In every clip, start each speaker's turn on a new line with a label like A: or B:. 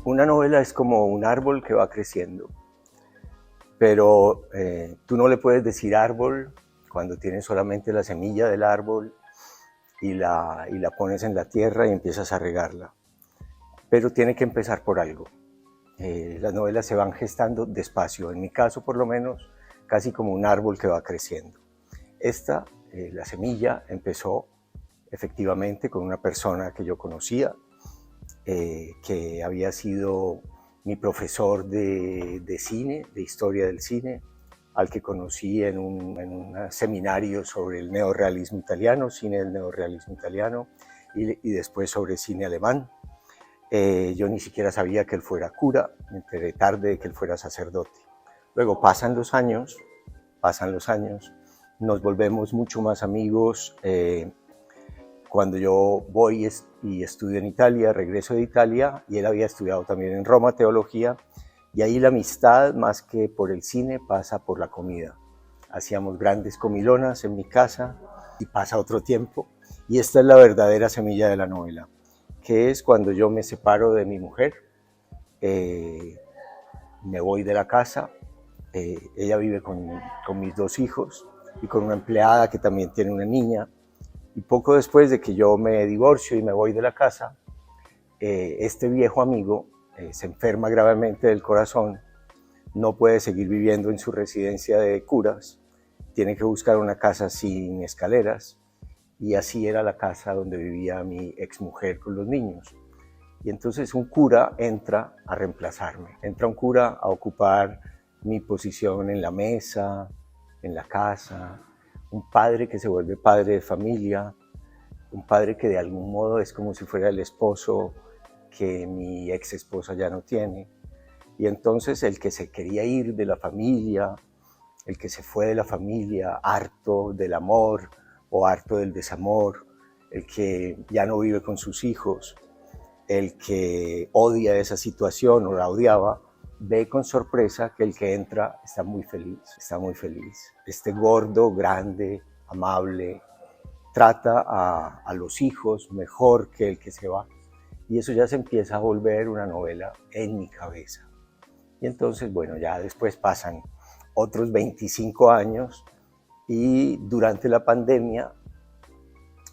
A: Una novela es como un árbol que va creciendo, pero tú no le puedes decir árbol cuando tienes solamente la semilla del árbol y la pones en la tierra y empiezas a regarla. Pero tiene que empezar por algo. Las novelas se van gestando despacio, en mi caso por lo menos, casi como un árbol que va creciendo. Esta, la semilla, empezó efectivamente con una persona que yo conocía, que había sido mi profesor de cine, de historia del cine, al que conocí en un seminario sobre el neorrealismo italiano, cine del neorrealismo italiano, y después sobre cine alemán. Yo ni siquiera sabía que él fuera cura, me enteré tarde de que él fuera sacerdote. Luego pasan los años, nos volvemos mucho más amigos. Cuando yo voy y estudio en Italia, regreso de Italia, y él había estudiado también en Roma teología, y ahí la amistad, más que por el cine, pasa por la comida. Hacíamos grandes comilonas en mi casa, y pasa otro tiempo, y esta es la verdadera semilla de la novela, que es cuando yo me separo de mi mujer, me voy de la casa, ella vive con mis dos hijos y con una empleada que también tiene una niña, y poco después de que yo me divorcio y me voy de la casa, este viejo amigo se enferma gravemente del corazón, no puede seguir viviendo en su residencia de curas, tiene que buscar una casa sin escaleras, y así era la casa donde vivía mi exmujer con los niños. Y entonces un cura entra a reemplazarme, entra un cura a ocupar mi posición en la mesa, en la casa, un padre que se vuelve padre de familia, un padre que de algún modo es como si fuera el esposo que mi ex esposa ya no tiene. Y entonces el que se quería ir de la familia, el que se fue de la familia harto del amor o harto del desamor, el que ya no vive con sus hijos, el que odia esa situación o la odiaba, ve con sorpresa que el que entra está muy feliz, está muy feliz. Este gordo, grande, amable, trata a los hijos mejor que el que se va. Y eso ya se empieza a volver una novela en mi cabeza. Y entonces, bueno, ya después pasan otros 25 años y durante la pandemia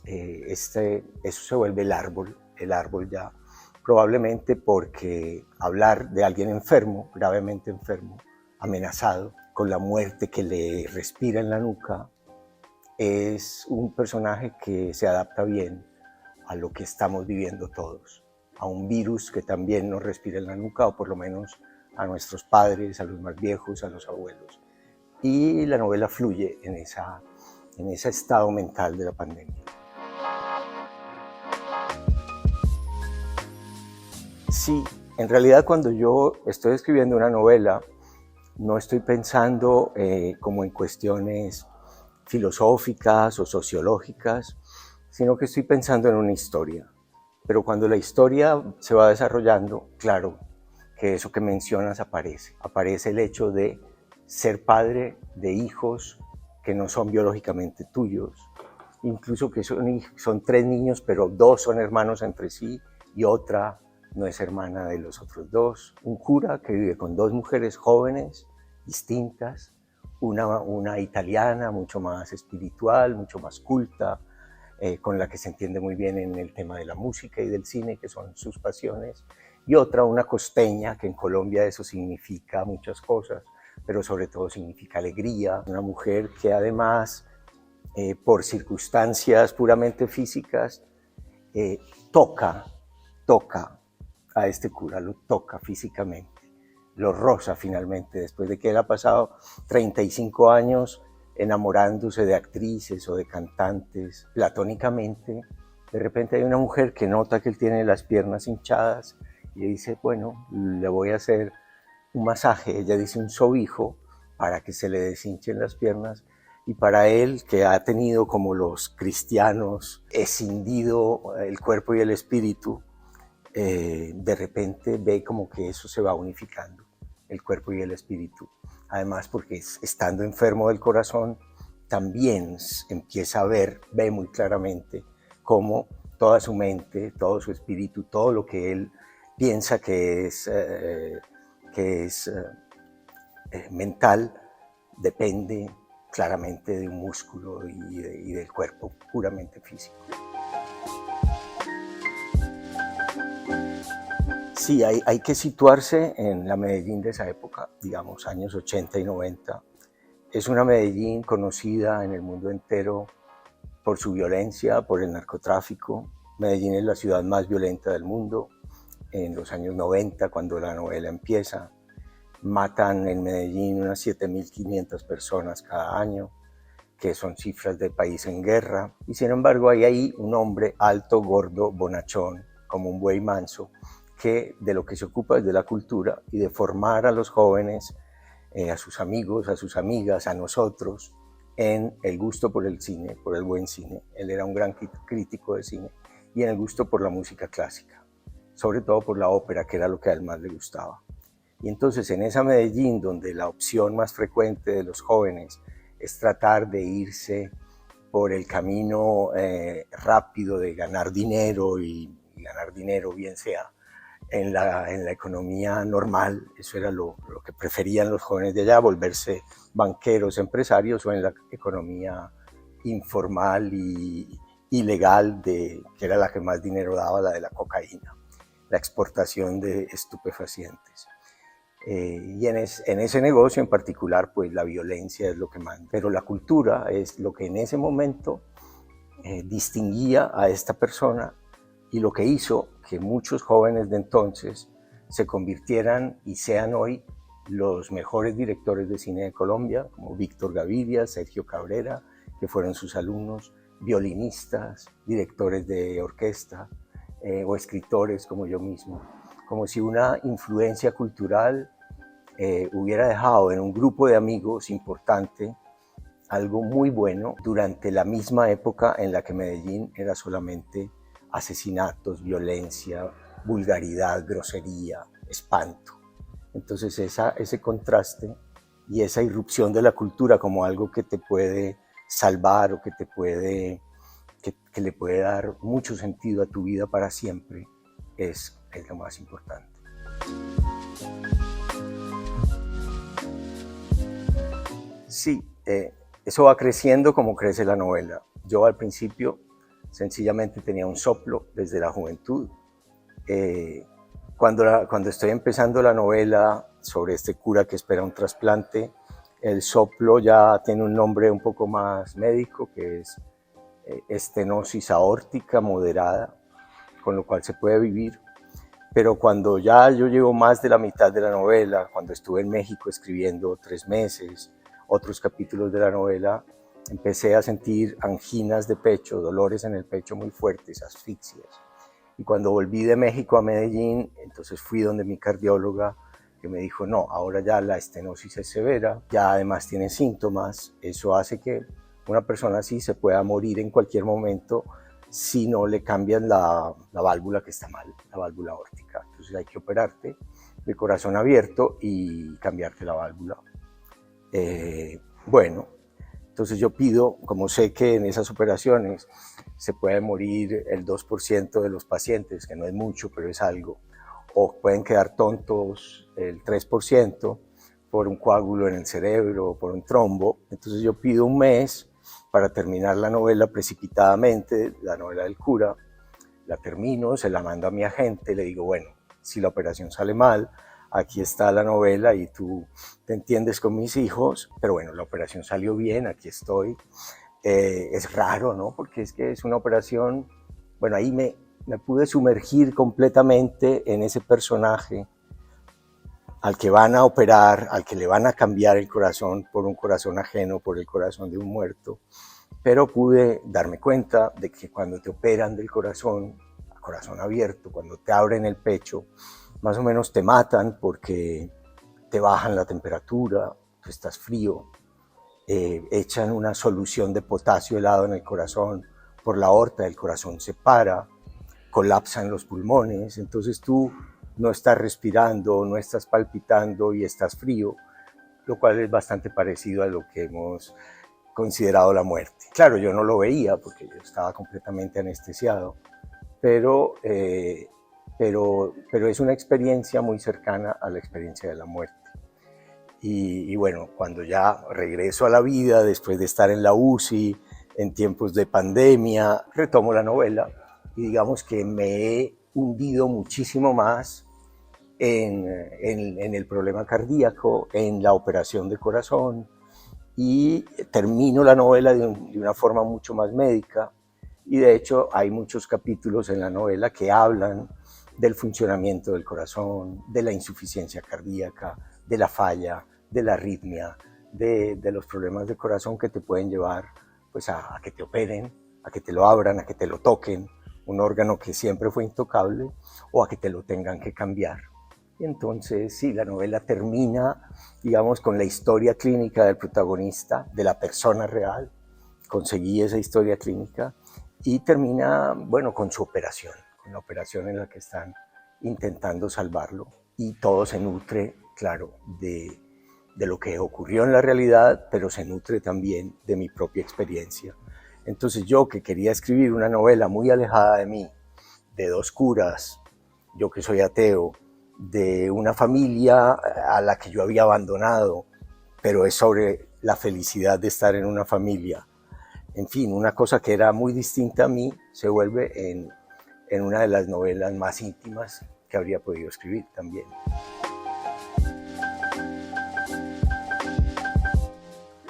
A: eso se vuelve el árbol ya, probablemente porque hablar de alguien enfermo, gravemente enfermo, amenazado, con la muerte que le respira en la nuca, es un personaje que se adapta bien a lo que estamos viviendo todos, a un virus que también nos respira en la nuca, o por lo menos a nuestros padres, a los más viejos, a los abuelos. Y la novela fluye en ese estado mental de la pandemia. Sí, en realidad cuando yo estoy escribiendo una novela, no estoy pensando como en cuestiones filosóficas o sociológicas, sino que estoy pensando en una historia. Pero cuando la historia se va desarrollando, claro que eso que mencionas aparece. Aparece el hecho de ser padre de hijos que no son biológicamente tuyos, incluso que son tres niños, pero dos son hermanos entre sí y otra no es hermana de los otros dos. Un cura que vive con dos mujeres jóvenes, distintas, una italiana mucho más espiritual, mucho más culta, con la que se entiende muy bien en el tema de la música y del cine, que son sus pasiones, y otra, una costeña, que en Colombia eso significa muchas cosas, pero sobre todo significa alegría, una mujer que además, por circunstancias puramente físicas, toca a este cura, lo toca físicamente, lo roza finalmente, después de que él ha pasado 35 años enamorándose de actrices o de cantantes platónicamente. De repente hay una mujer que nota que él tiene las piernas hinchadas y dice, bueno, le voy a hacer un masaje, ella dice un sobijo, para que se le deshinchen las piernas. Y para él, que ha tenido, como los cristianos, escindido el cuerpo y el espíritu, de repente ve como que eso se va unificando, el cuerpo y el espíritu. Además, porque estando enfermo del corazón, también empieza a ve muy claramente cómo toda su mente, todo su espíritu, todo lo que él piensa que es mental, depende claramente de un músculo y del cuerpo puramente físico. Sí, hay que situarse en la Medellín de esa época, digamos años 80 y 90. Es una Medellín conocida en el mundo entero por su violencia, por el narcotráfico. Medellín es la ciudad más violenta del mundo. En los años 90, cuando la novela empieza, matan en Medellín unas 7.500 personas cada año, que son cifras de país en guerra. Y sin embargo hay ahí un hombre alto, gordo, bonachón, como un buey manso, que de lo que se ocupa es de la cultura y de formar a los jóvenes, a sus amigos, a sus amigas, a nosotros, en el gusto por el cine, por el buen cine. Él era un gran crítico de cine, y en el gusto por la música clásica, sobre todo por la ópera, que era lo que a él más le gustaba. Y entonces en esa Medellín, donde la opción más frecuente de los jóvenes es tratar de irse por el camino rápido de ganar dinero, y ganar dinero bien sea en la economía normal, eso era lo que preferían los jóvenes de allá, volverse banqueros, empresarios, o en la economía informal y ilegal, que era la que más dinero daba, la de la cocaína, la exportación de estupefacientes. Y en ese negocio en particular, pues la violencia es lo que manda. Pero la cultura es lo que en ese momento distinguía a esta persona, y lo que hizo que muchos jóvenes de entonces se convirtieran y sean hoy los mejores directores de cine de Colombia, como Víctor Gaviria, Sergio Cabrera, que fueron sus alumnos, violinistas, directores de orquesta o escritores como yo mismo. Como si una influencia cultural hubiera dejado en un grupo de amigos importante algo muy bueno durante la misma época en la que Medellín era solamente asesinatos, violencia, vulgaridad, grosería, espanto. Entonces ese contraste y esa irrupción de la cultura como algo que te puede salvar, o que le puede dar mucho sentido a tu vida para siempre, es lo más importante. Sí, eso va creciendo como crece la novela. Yo al principio sencillamente tenía un soplo desde la juventud. Cuando estoy empezando la novela sobre este cura que espera un trasplante, el soplo ya tiene un nombre un poco más médico, que es estenosis aórtica moderada, con lo cual se puede vivir. Pero cuando ya yo llevo más de la mitad de la novela, cuando estuve en México escribiendo 3 meses, otros capítulos de la novela, empecé a sentir anginas de pecho, dolores en el pecho muy fuertes, asfixias. Y cuando volví de México a Medellín, entonces fui donde mi cardióloga, que me dijo, no, ahora ya la estenosis es severa, ya además tiene síntomas, eso hace que una persona así se pueda morir en cualquier momento si no le cambian la válvula que está mal, la válvula aórtica. Entonces hay que operarte de corazón abierto y cambiarte la válvula. Bueno, entonces yo pido, como sé que en esas operaciones se puede morir el 2% de los pacientes, que no es mucho, pero es algo, o pueden quedar tontos el 3% por un coágulo en el cerebro o por un trombo, entonces yo pido un mes para terminar la novela precipitadamente, la novela del cura, la termino, se la mando a mi agente, le digo, bueno, si la operación sale mal, aquí está la novela y tú te entiendes con mis hijos, pero bueno, la operación salió bien, aquí estoy. Es raro, ¿no? Porque es que es una operación, bueno, ahí me pude sumergir completamente en ese personaje al que van a operar, al que le van a cambiar el corazón por un corazón ajeno, por el corazón de un muerto, pero pude darme cuenta de que cuando te operan del corazón, a corazón abierto, cuando te abren el pecho, más o menos te matan porque te bajan la temperatura, tú estás frío, echan una solución de potasio helado en el corazón por la aorta, el corazón se para, colapsan los pulmones, entonces tú no estás respirando, no estás palpitando y estás frío, lo cual es bastante parecido a lo que hemos considerado la muerte. Claro, yo no lo veía porque yo estaba completamente anestesiado, pero pero es una experiencia muy cercana a la experiencia de la muerte. Y bueno, cuando ya regreso a la vida, después de estar en la UCI, en tiempos de pandemia, retomo la novela y digamos que me he hundido muchísimo más en el problema cardíaco, en la operación de corazón, y termino la novela de una forma mucho más médica. Y de hecho hay muchos capítulos en la novela que hablan del funcionamiento del corazón, de la insuficiencia cardíaca, de la falla, de la arritmia, de los problemas del corazón que te pueden llevar pues, a que te operen, a que te lo abran, a que te lo toquen, un órgano que siempre fue intocable, o a que te lo tengan que cambiar. Y entonces, sí, la novela termina, digamos, con la historia clínica del protagonista, de la persona real. Conseguí esa historia clínica y termina, bueno, con su operación, con la operación en la que están intentando salvarlo. Y todo se nutre, claro, de lo que ocurrió en la realidad, pero se nutre también de mi propia experiencia. Entonces yo, que quería escribir una novela muy alejada de mí, de dos curas, yo que soy ateo, de una familia a la que yo había abandonado, pero es sobre la felicidad de estar en una familia. En fin, una cosa que era muy distinta a mí se vuelve en una de las novelas más íntimas que habría podido escribir también.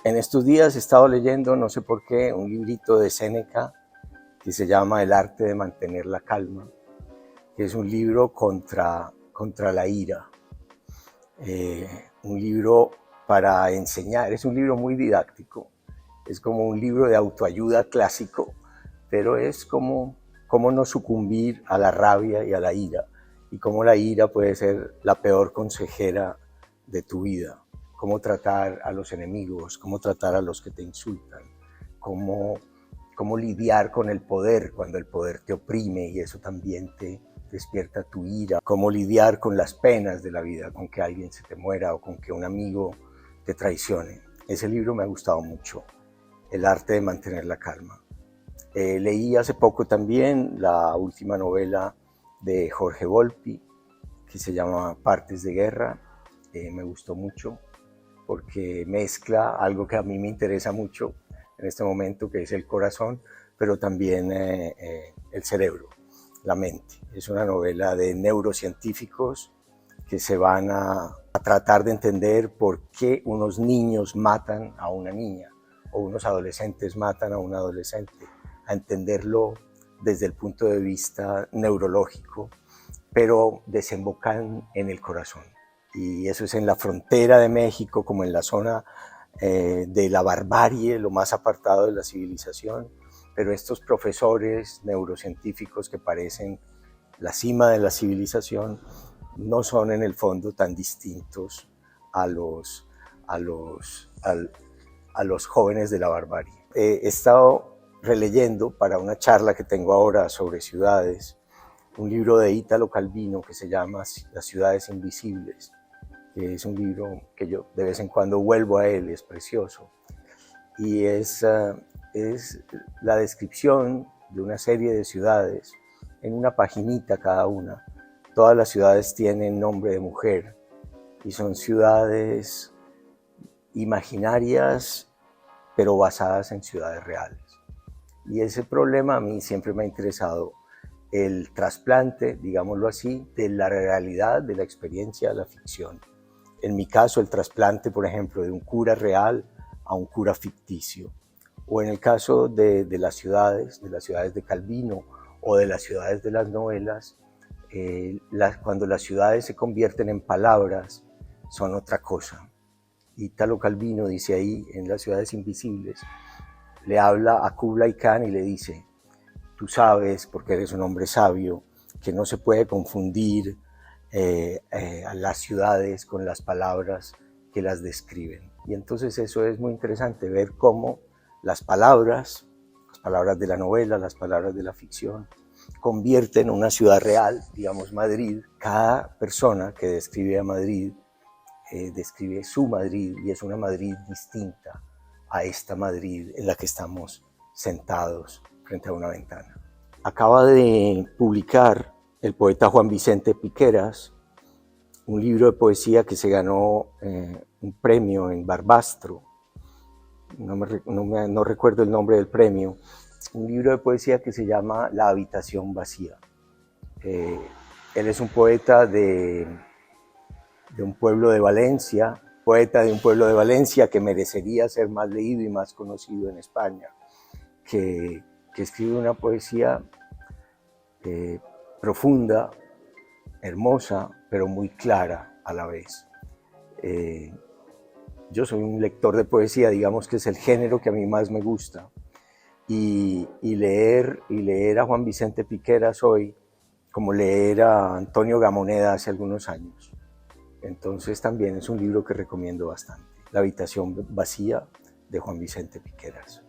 A: En estos días he estado leyendo, no sé por qué, un librito de Séneca que se llama El arte de mantener la calma, que es un libro contra la ira. Un libro para enseñar, es un libro muy didáctico, es como un libro de autoayuda clásico, pero es como cómo no sucumbir a la rabia y a la ira, y cómo la ira puede ser la peor consejera de tu vida, cómo tratar a los enemigos, cómo tratar a los que te insultan, cómo lidiar con el poder cuando el poder te oprime y eso también te despierta tu ira, cómo lidiar con las penas de la vida, con que alguien se te muera o con que un amigo te traicione. Ese libro me ha gustado mucho, El arte de mantener la calma. Leí hace poco también la última novela de Jorge Volpi, que se llama Partes de Guerra. Me gustó mucho porque mezcla algo que a mí me interesa mucho en este momento, que es el corazón, pero también el cerebro, la mente. Es una novela de neurocientíficos que se van a tratar de entender por qué unos niños matan a una niña o unos adolescentes matan a un adolescente, a entenderlo desde el punto de vista neurológico, pero desembocan en el corazón. Y eso es en la frontera de México, como en la zona de la barbarie, lo más apartado de la civilización, pero estos profesores neurocientíficos que parecen la cima de la civilización no son en el fondo tan distintos a los jóvenes de la barbarie. He estado releyendo para una charla que tengo ahora sobre ciudades, un libro de Italo Calvino que se llama Las ciudades invisibles, que es un libro que yo de vez en cuando vuelvo a él, es precioso. Y es la descripción de una serie de ciudades en una paginita cada una. Todas las ciudades tienen nombre de mujer y son ciudades imaginarias, pero basadas en ciudades reales. Y ese problema a mí siempre me ha interesado, el trasplante, digámoslo así, de la realidad, de la experiencia a la ficción. En mi caso, el trasplante, por ejemplo, de un cura real a un cura ficticio. O en el caso de las ciudades de Calvino o de las ciudades de las novelas, cuando las ciudades se convierten en palabras, son otra cosa. Italo Calvino dice ahí, en Las ciudades invisibles, le habla a Kublai Khan y le dice: tú sabes, porque eres un hombre sabio, que no se puede confundir a las ciudades con las palabras que las describen. Y entonces eso es muy interesante, ver cómo las palabras de la novela, las palabras de la ficción, convierten una ciudad real, digamos Madrid. Cada persona que describe a Madrid describe su Madrid, y es una Madrid distinta a esta Madrid en la que estamos sentados frente a una ventana. Acaba de publicar el poeta Juan Vicente Piqueras, un libro de poesía que se ganó un premio en Barbastro, no recuerdo el nombre del premio, un libro de poesía que se llama La habitación vacía. Él es un poeta de un pueblo de Valencia, que merecería ser más leído y más conocido en España, que escribe una poesía profunda, hermosa, pero muy clara a la vez. Yo soy un lector de poesía, digamos que es el género que a mí más me gusta, y leer a Juan Vicente Piqueras hoy, como leer a Antonio Gamoneda hace algunos años. Entonces también es un libro que recomiendo bastante, La habitación vacía, de Juan Vicente Piqueras.